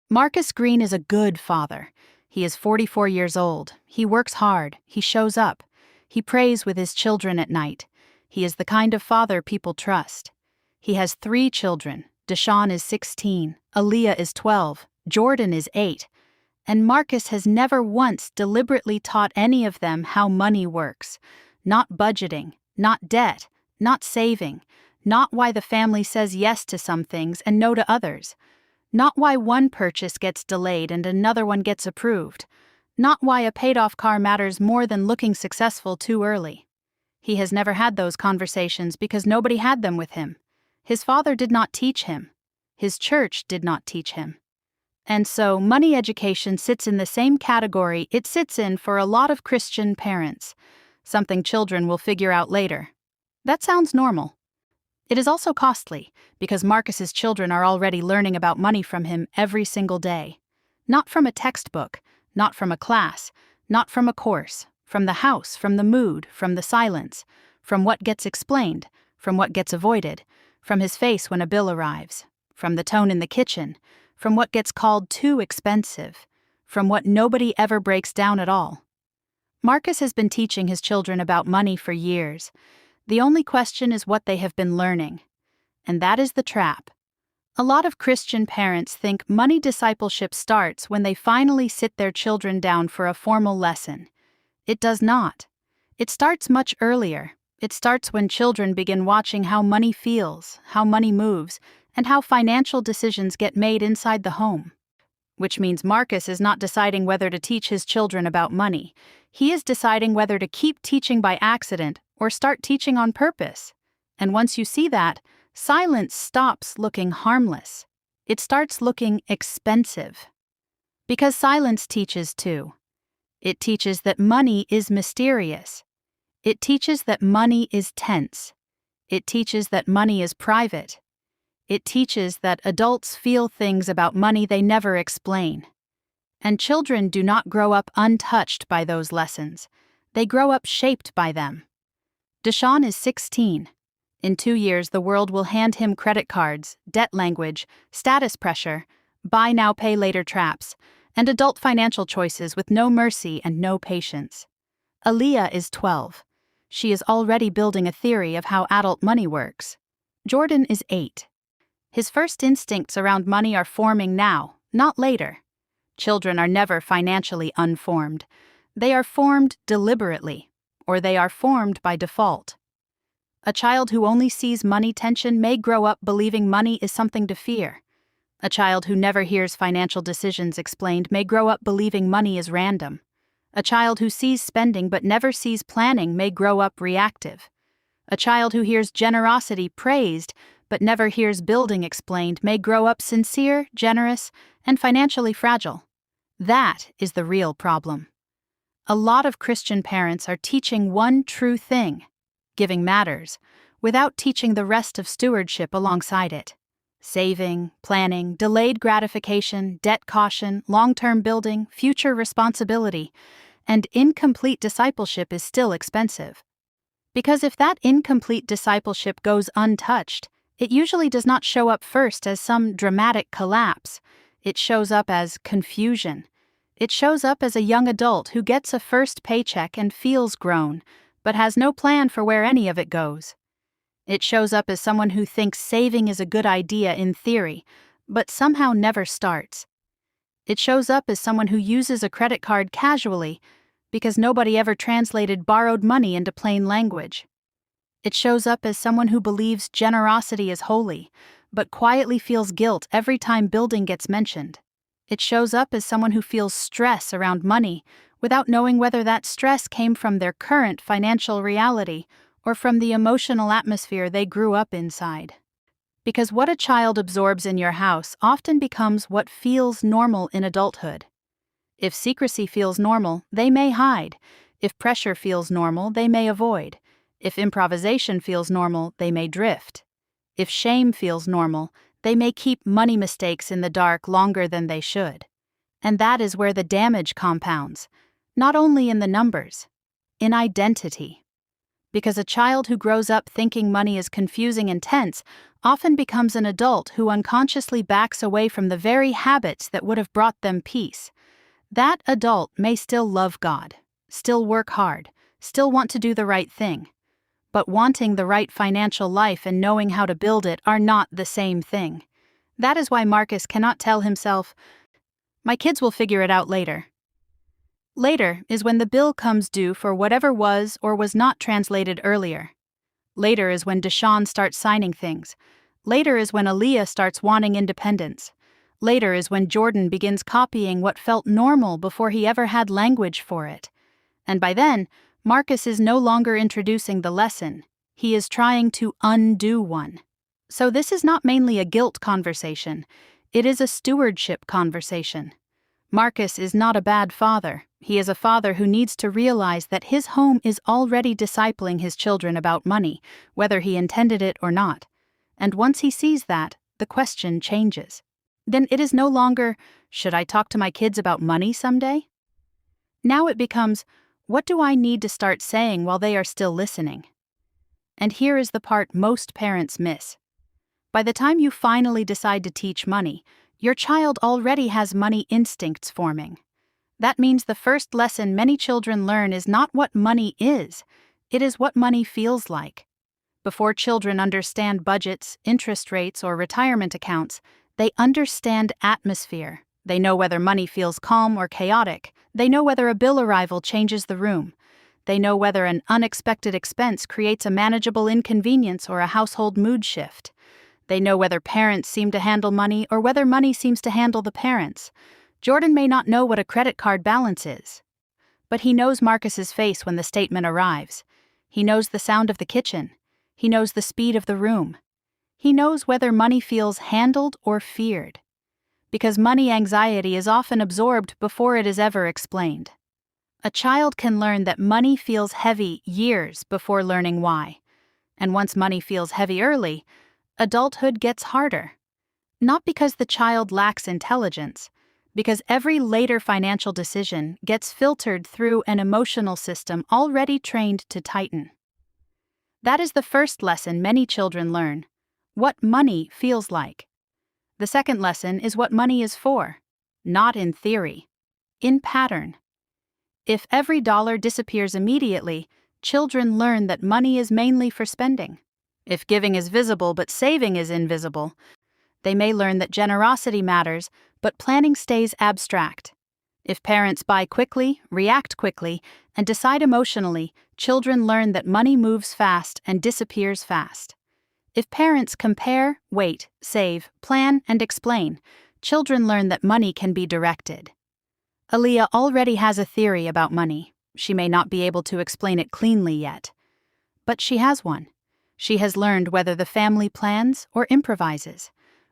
Marcus Green is a good father. He is 44 years old. He works hard. He shows up. He prays with his children at night. He is the kind of father people trust. He has 3 children. Deshaun is 16, Aaliyah is 12, Jordan is 8, and Marcus has never once deliberately taught any of them how money works. Not budgeting, not debt, not saving, not why the family says yes to some things and no to others. Not why one purchase gets delayed and another one gets approved. Not why a paid-off car matters more than looking successful too early. He has never had those conversations because nobody had them with him. His father did not teach him. His church did not teach him. And so, money education sits in the same category it sits in for a lot of Christian parents, something children will figure out later. That sounds normal. It is also costly, because Marcus's children are already learning about money from him every single day. Not from a textbook, not from a class, not from a course, from the house, from the mood, from the silence, from what gets explained, from what gets avoided, from his face when a bill arrives, from the tone in the kitchen, from what gets called too expensive, from what nobody ever breaks down at all. Marcus has been teaching his children about money for years. The only question is what they have been learning. And that is the trap. A lot of Christian parents think money discipleship starts when they finally sit their children down for a formal lesson. It does not. It starts much earlier. It starts when children begin watching how money feels, how money moves, and how financial decisions get made inside the home. Which means Marcus is not deciding whether to teach his children about money. He is deciding whether to keep teaching by accident or start teaching on purpose. And once you see that, silence stops looking harmless. It starts looking expensive. Because silence teaches too. It teaches that money is mysterious. It teaches that money is tense. It teaches that money is private. It teaches that adults feel things about money they never explain. And children do not grow up untouched by those lessons. They grow up shaped by them. Deshaun is 16. In 2 years, the world will hand him credit cards, debt language, status pressure, buy now, pay later traps, and adult financial choices with no mercy and no patience. Aaliyah is 12. She is already building a theory of how adult money works. Jordan is 8. His first instincts around money are forming now, not later. Children are never financially unformed. They are formed deliberately, or they are formed by default. A child who only sees money tension may grow up believing money is something to fear. A child who never hears financial decisions explained may grow up believing money is random. A child who sees spending but never sees planning may grow up reactive. A child who hears generosity praised but never hears building explained may grow up sincere, generous, and financially fragile. That is the real problem. A lot of Christian parents are teaching one true thing, giving matters, without teaching the rest of stewardship alongside it. Saving, planning, delayed gratification, debt caution, long-term building, future responsibility, and incomplete discipleship is still expensive. Because if that incomplete discipleship goes untouched, it usually does not show up first as some dramatic collapse. It shows up as confusion. It shows up as a young adult who gets a first paycheck and feels grown, but has no plan for where any of it goes. It shows up as someone who thinks saving is a good idea in theory, but somehow never starts. It shows up as someone who uses a credit card casually because nobody ever translated borrowed money into plain language. It shows up as someone who believes generosity is holy, but quietly feels guilt every time building gets mentioned. It shows up as someone who feels stress around money without knowing whether that stress came from their current financial reality or from the emotional atmosphere they grew up inside. Because what a child absorbs in your house often becomes what feels normal in adulthood. If secrecy feels normal, they may hide. If pressure feels normal, they may avoid. If improvisation feels normal, they may drift. If shame feels normal, they may keep money mistakes in the dark longer than they should. And that is where the damage compounds, not only in the numbers, in identity. Because a child who grows up thinking money is confusing and tense often becomes an adult who unconsciously backs away from the very habits that would have brought them peace. That adult may still love God, still work hard, still want to do the right thing. But wanting the right financial life and knowing how to build it are not the same thing. That is why Marcus cannot tell himself, "My kids will figure it out later." Later is when the bill comes due for whatever was or was not translated earlier. Later is when Deshaun starts signing things. Later is when Aaliyah starts wanting independence. Later is when Jordan begins copying what felt normal before he ever had language for it. And by then, Marcus is no longer introducing the lesson. He is trying to undo one. So this is not mainly a guilt conversation. It is a stewardship conversation. Marcus is not a bad father. He is a father who needs to realize that his home is already discipling his children about money, whether he intended it or not. And once he sees that, the question changes. Then it is no longer, "Should I talk to my kids about money someday?" Now it becomes, "What do I need to start saying while they are still listening?" And here is the part most parents miss. By the time you finally decide to teach money, your child already has money instincts forming. That means the first lesson many children learn is not what money is, it is what money feels like. Before children understand budgets, interest rates, or retirement accounts, they understand atmosphere. They know whether money feels calm or chaotic. They know whether a bill arrival changes the room. They know whether an unexpected expense creates a manageable inconvenience or a household mood shift. They know whether parents seem to handle money or whether money seems to handle the parents. Jordan may not know what a credit card balance is, but he knows Marcus's face when the statement arrives. He knows the sound of the kitchen. He knows the speed of the room. He knows whether money feels handled or feared. Because money anxiety is often absorbed before it is ever explained. A child can learn that money feels heavy years before learning why. And once money feels heavy early, adulthood gets harder. Not because the child lacks intelligence, because every later financial decision gets filtered through an emotional system already trained to tighten. That is the first lesson many children learn: what money feels like. The second lesson is what money is for, not in theory, in pattern. If every dollar disappears immediately, children learn that money is mainly for spending. If giving is visible but saving is invisible, they may learn that generosity matters, but planning stays abstract. If parents buy quickly, react quickly, and decide emotionally, children learn that money moves fast and disappears fast. If parents compare, wait, save, plan, and explain, children learn that money can be directed. Aaliyah already has a theory about money. She may not be able to explain it cleanly yet, but she has one. She has learned whether the family plans or improvises,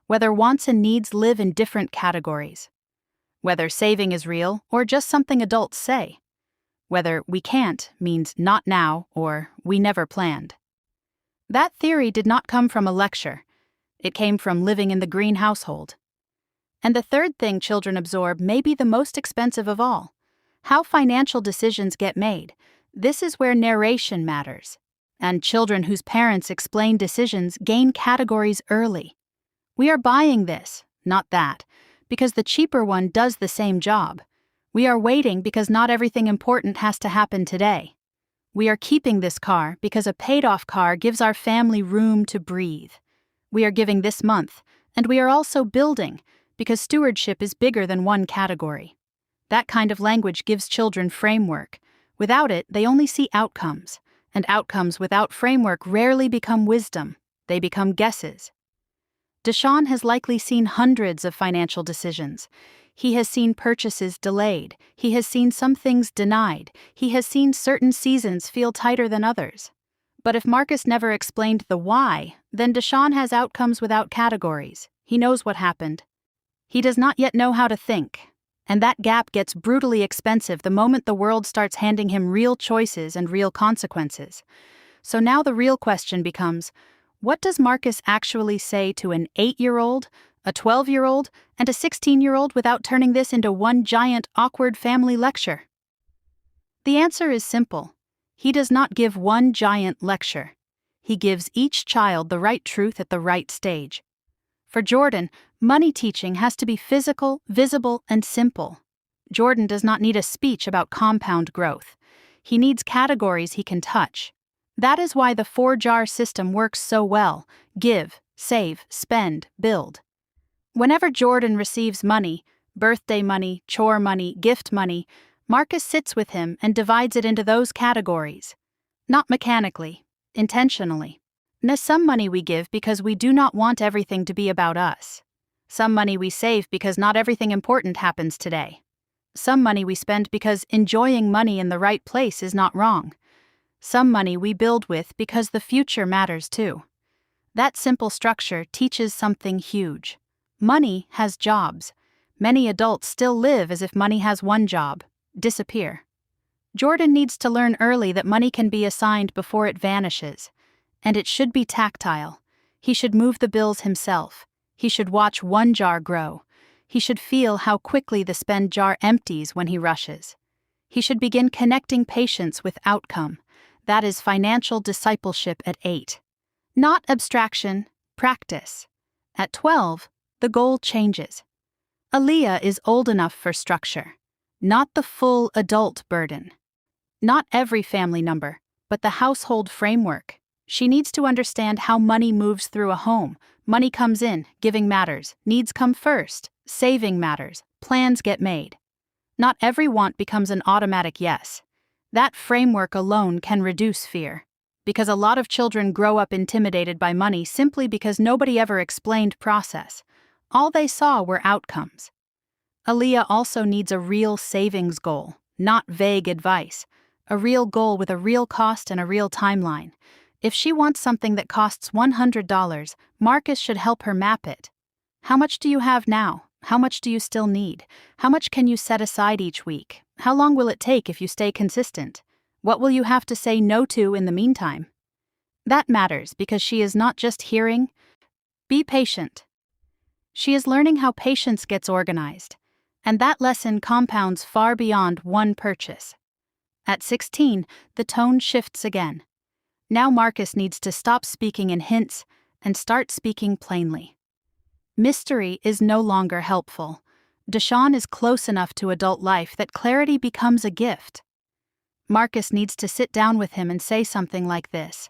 whether wants and needs live in different categories, whether saving is real or just something adults say, whether "we can't" means "not now" or "we never planned." That theory did not come from a lecture. It came from living in the Green household. And the third thing children absorb may be the most expensive of all: how financial decisions get made. This is where narration matters. And children whose parents explain decisions gain categories early. We are buying this, not that, because the cheaper one does the same job. We are waiting because not everything important has to happen today. We are keeping this car because a paid-off car gives our family room to breathe. We are giving this month, and we are also building because stewardship is bigger than one category. That kind of language gives children framework. Without it, they only see outcomes, and outcomes without framework rarely become wisdom. They become guesses. Deshaun has likely seen hundreds of financial decisions. He has seen purchases delayed. He has seen some things denied. He has seen certain seasons feel tighter than others. But if Marcus never explained the why, then Deshaun has outcomes without categories. He knows what happened. He does not yet know how to think. And that gap gets brutally expensive the moment the world starts handing him real choices and real consequences. So now the real question becomes, what does Marcus actually say to an 8-year-old, a 12-year-old, and a 16-year-old without turning this into one giant, awkward family lecture? The answer is simple. He does not give one giant lecture. He gives each child the right truth at the right stage. For Jordan, money teaching has to be physical, visible, and simple. Jordan does not need a speech about compound growth. He needs categories he can touch. That is why the 4-jar system works so well: give, save, spend, build. Whenever Jordan receives money, birthday money, chore money, gift money, Marcus sits with him and divides it into those categories. Not mechanically, intentionally. Some money we give because we do not want everything to be about us. Some money we save because not everything important happens today. Some money we spend because enjoying money in the right place is not wrong. Some money we build with because the future matters too. That simple structure teaches something huge. Money has jobs. Many adults still live as if money has one job: disappear. Jordan needs to learn early that money can be assigned before it vanishes. And it should be tactile. He should move the bills himself. He should watch one jar grow. He should feel how quickly the spend jar empties when he rushes. He should begin connecting patience with outcome. That is financial discipleship at 8. Not abstraction, practice. At 12, the goal changes. Aaliyah is old enough for structure, not the full adult burden. Not every family number, but the household framework. She needs to understand how money moves through a home. Money comes in, giving matters, needs come first, saving matters, plans get made. Not every want becomes an automatic yes. That framework alone can reduce fear. Because a lot of children grow up intimidated by money simply because nobody ever explained process. All they saw were outcomes. Aaliyah also needs a real savings goal, not vague advice. A real goal with a real cost and a real timeline. If she wants something that costs $100, Marcus should help her map it. How much do you have now? How much do you still need? How much can you set aside each week? How long will it take if you stay consistent? What will you have to say no to in the meantime? That matters because she is not just hearing. Be patient. She is learning how patience gets organized, and that lesson compounds far beyond one purchase. At 16, the tone shifts again. Now Marcus needs to stop speaking in hints and start speaking plainly. Mystery is no longer helpful. Deshaun is close enough to adult life that clarity becomes a gift. Marcus needs to sit down with him and say something like this: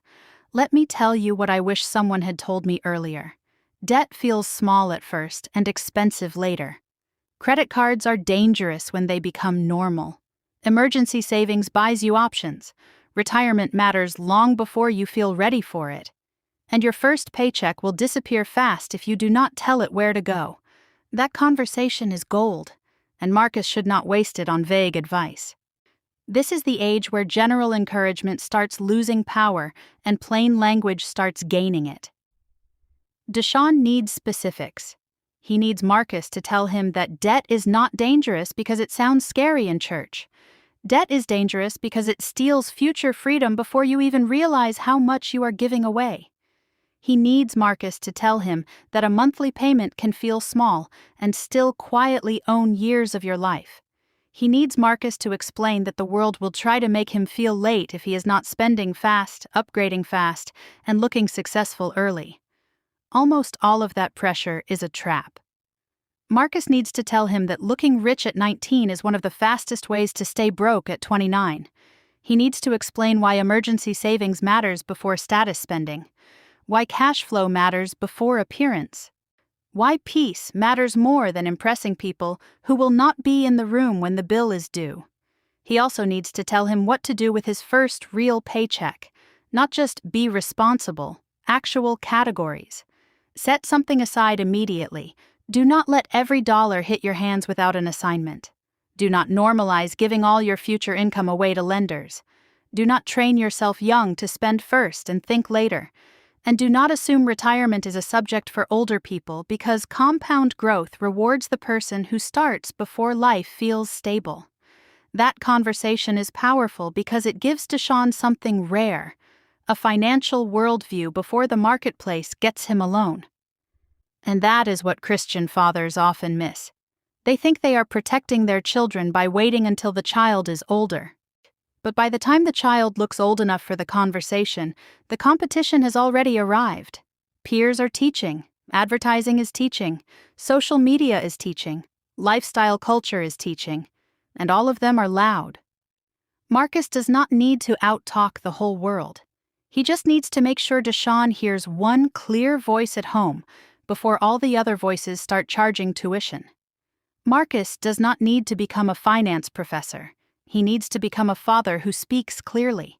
"Let me tell you what I wish someone had told me earlier. Debt feels small at first and expensive later. Credit cards are dangerous when they become normal. Emergency savings buys you options. Retirement matters long before you feel ready for it. And your first paycheck will disappear fast if you do not tell it where to go." That conversation is gold, and Marcus should not waste it on vague advice. This is the age where general encouragement starts losing power and plain language starts gaining it. Deshaun needs specifics. He needs Marcus to tell him that debt is not dangerous because it sounds scary in church. Debt is dangerous because it steals future freedom before you even realize how much you are giving away. He needs Marcus to tell him that a monthly payment can feel small and still quietly own years of your life. He needs Marcus to explain that the world will try to make him feel late if he is not spending fast, upgrading fast, and looking successful early. Almost all of that pressure is a trap. Marcus needs to tell him that looking rich at 19 is one of the fastest ways to stay broke at 29. He needs to explain why emergency savings matters before status spending, why cash flow matters before appearance, why peace matters more than impressing people who will not be in the room when the bill is due. He also needs to tell him what to do with his first real paycheck, not just be responsible, actual categories. Set something aside immediately. Do not let every dollar hit your hands without an assignment. Do not normalize giving all your future income away to lenders. Do not train yourself young to spend first and think later. And do not assume retirement is a subject for older people because compound growth rewards the person who starts before life feels stable. That conversation is powerful because it gives Deshaun something rare, a financial worldview before the marketplace gets him alone. And that is what Christian fathers often miss. They think they are protecting their children by waiting until the child is older. But by the time the child looks old enough for the conversation, the competition has already arrived. Peers are teaching, advertising is teaching, social media is teaching, lifestyle culture is teaching, and all of them are loud. Marcus does not need to out-talk the whole world. He just needs to make sure Deshaun hears one clear voice at home before all the other voices start charging tuition. Marcus does not need to become a finance professor. He needs to become a father who speaks clearly.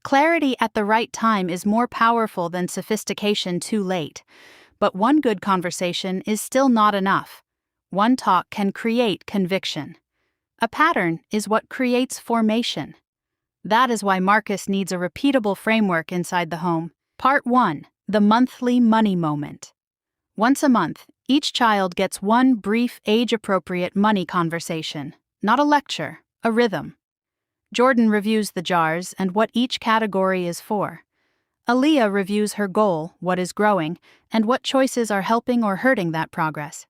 Clarity at the right time is more powerful than sophistication too late, but one good conversation is still not enough. One talk can create conviction. A pattern is what creates formation. That is why Marcus needs a repeatable framework inside the home. Part 1. The monthly money moment. Once a month, each child gets one brief, age-appropriate money conversation. Not a lecture, a rhythm. Jordan reviews the jars and what each category is for. Aaliyah reviews her goal, what is growing, and what choices are helping or hurting that progress.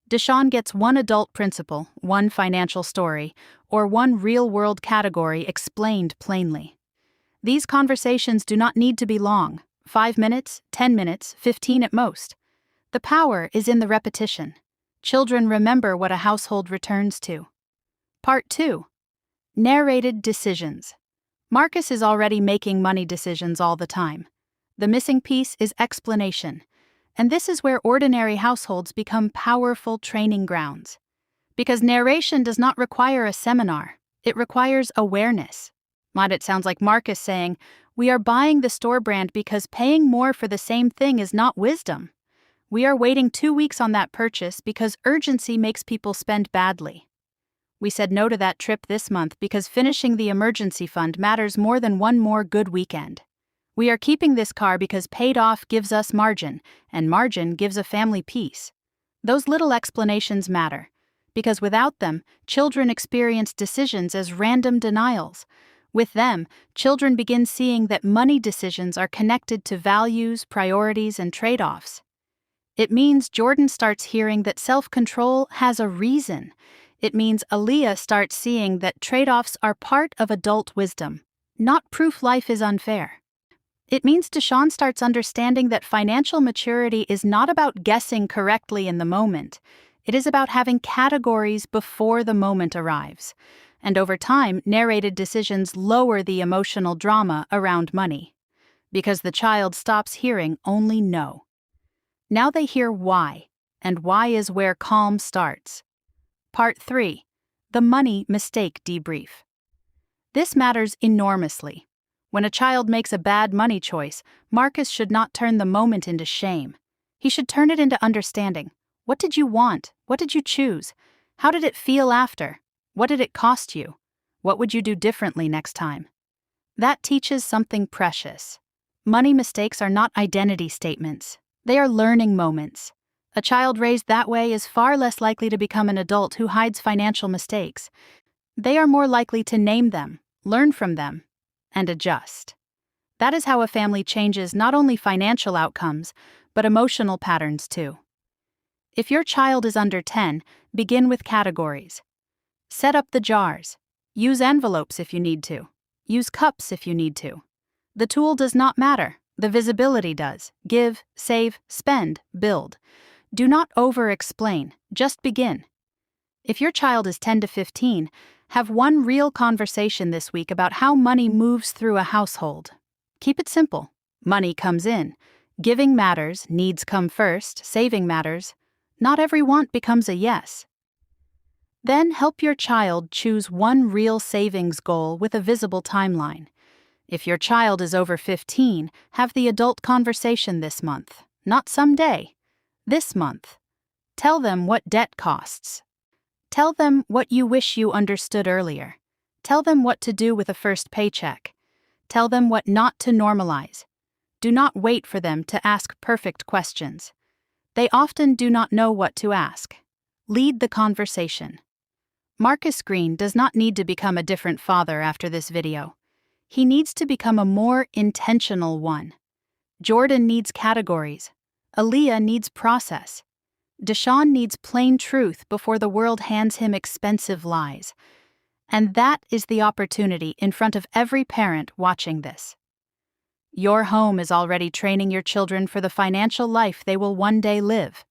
Deshaun gets one adult principle, one financial story, or one real-world category explained plainly. These conversations do not need to be long, 5 minutes, 10 minutes, 15 at most. The power is in the repetition. Children remember what a household returns to. Part 2. Narrated decisions. Marcus is already making money decisions all the time. The missing piece is explanation. And this is where ordinary households become powerful training grounds. Because narration does not require a seminar, it requires awareness. It sounds like Marcus saying, "We are buying the store brand because paying more for the same thing is not wisdom. We are waiting 2 weeks on that purchase because urgency makes people spend badly. We said no to that trip this month because finishing the emergency fund matters more than one more good weekend. We are keeping this car because paid off gives us margin, and margin gives a family peace." Those little explanations matter, because without them, children experience decisions as random denials. With them, children begin seeing that money decisions are connected to values, priorities, and trade-offs. It means Jordan starts hearing that self-control has a reason. It means Aaliyah starts seeing that trade-offs are part of adult wisdom, not proof life is unfair. It means Deshaun starts understanding that financial maturity is not about guessing correctly in the moment. It is about having categories before the moment arrives. And over time, narrated decisions lower the emotional drama around money. Because the child stops hearing only no. Now they hear why, and why is where calm starts. Part 3. The money mistake debrief. This matters enormously. When a child makes a bad money choice, Marcus should not turn the moment into shame. He should turn it into understanding. What did you want? What did you choose? How did it feel after? What did it cost you? What would you do differently next time? That teaches something precious. Money mistakes are not identity statements. They are learning moments. A child raised that way is far less likely to become an adult who hides financial mistakes. They are more likely to name them, learn from them, and adjust. That is how a family changes not only financial outcomes, but emotional patterns too. If your child is under 10, begin with categories. Set up the jars. Use envelopes if you need to. Use cups if you need to. The tool does not matter. The visibility does. Give, save, spend, build. Do not over-explain. Just begin. If your child is 10 to 15, have one real conversation this week about how money moves through a household. Keep it simple. Money comes in. Giving matters, needs come first, saving matters. Not every want becomes a yes. Then help your child choose one real savings goal with a visible timeline. If your child is over 15, have the adult conversation this month, not someday. This month. Tell them what debt costs. Tell them what you wish you understood earlier. Tell them what to do with a first paycheck. Tell them what not to normalize. Do not wait for them to ask perfect questions. They often do not know what to ask. Lead the conversation. Marcus Green does not need to become a different father after this video. He needs to become a more intentional one. Jordan needs categories. Aaliyah needs process. Deshaun needs plain truth before the world hands him expensive lies. And that is the opportunity in front of every parent watching this. Your home is already training your children for the financial life they will one day live.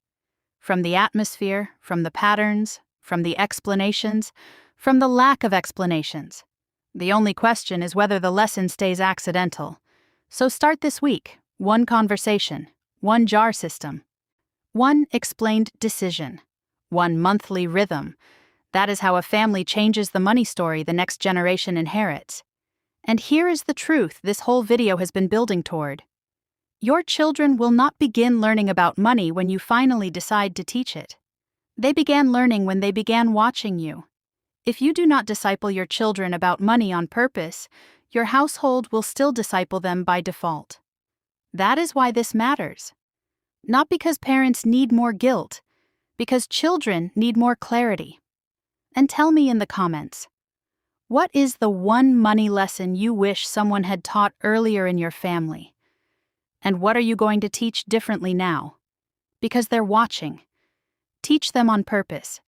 From the atmosphere, from the patterns, from the explanations, from the lack of explanations. The only question is whether the lesson stays accidental. So start this week. One conversation, one jar system, one explained decision, one monthly rhythm. That is how a family changes the money story the next generation inherits. And here is the truth this whole video has been building toward. Your children will not begin learning about money when you finally decide to teach it. They began learning when they began watching you. If you do not disciple your children about money on purpose, your household will still disciple them by default. That is why this matters. Not because parents need more guilt, because children need more clarity. And tell me in the comments, what is the one money lesson you wish someone had taught earlier in your family? And what are you going to teach differently now? Because they're watching. Teach them on purpose.